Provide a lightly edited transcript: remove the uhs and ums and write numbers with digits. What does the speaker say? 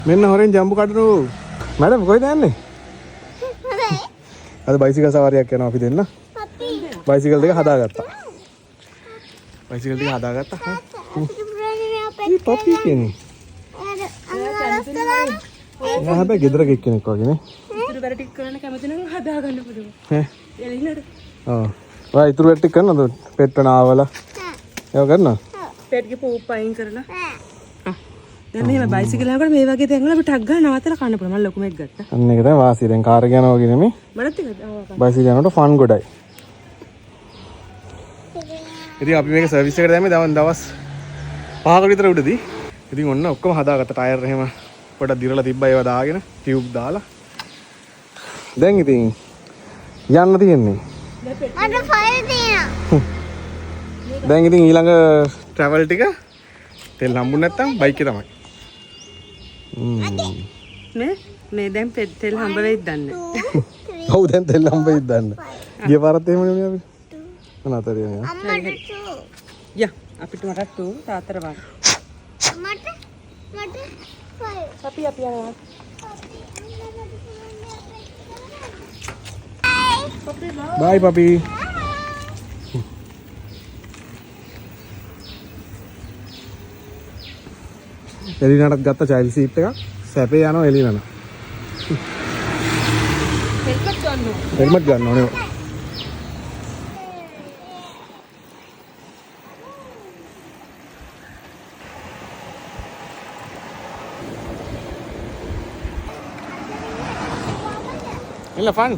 මෙන්න හොරෙන් ජම්බු කඩනු. මැඩම් කොහෙද යන්නේ? අද බයිසිකල් සවාරියක් යනවා අපි දෙන්න. බයිසිකල් දෙක හදාගත්තා. බයිසිකල් දෙක හදාගත්තා. මේ පොපි කියන්නේ. නෑ හැබැයි ගෙදර කෙනෙක් වගේ නේ. ඉතුරු වැඩ ටික කරන්න කැමති නම් හදා ගන්න පුළුවන්. ඈ. එළිනට. ඔව්. ඔයා ඉතුරු වැඩ ටික කරනවද? පෙට් පනාවල. ඒව කරනවා? පෙට්ගේ පූප් අයින් කරලා. දැන් මෙහෙම බයිසිකල් යනකොට මේ වගේ තැන් වල අපි ටක් ගාලා නවත්තලා කන්න පුළුවන්. මම ලොකු මේක ගත්තා. අන්න ඒක තමයි වාසිය. දැන් කාර් එක යනවා වගේ නෙමෙයි. මරත් එක. බයිසිකල් යනකොට ෆන් ගොඩයි. ඉතින් අපි මේක සර්විස් එකට දැම්මේ දවස් 5කට විතර උඩදී. ඉතින් ඔන්න ඔක්කොම හදාගත්ත ටයර් එහෙම පොඩක් දිරලා තිබ්බා ඒවා දාගෙන ටියුබ් දාලා. දැන් ඉතින් යන්න තියෙන්නේ. අර ෆයර් තියෙනවා. දැන් ඉතින් ඊළඟ ට්‍රැවල් ටික තෙල් හම්බුනේ නැත්තම් බයික් එක තමයි. මේ දැන් තෙල් හම්බ වෙයිද දන්නේ. ඔව් දැන් තෙල් හම්බ වෙයිද දන්නේ. ගිය පාරත් එහෙම නෙමෙයි අපි. අනතරේ නේ. අම්මට 2. යා අපිට මට 2 තාත්තට 1. මට 5. අපි යනවා. Bye papi. එලිනටත් ගත්ත චයිල්ඩ් සීට් එකක්. සැපේ යනවා එලිනන. හෙල්මට් ගන්න ඕනේ. It's fun.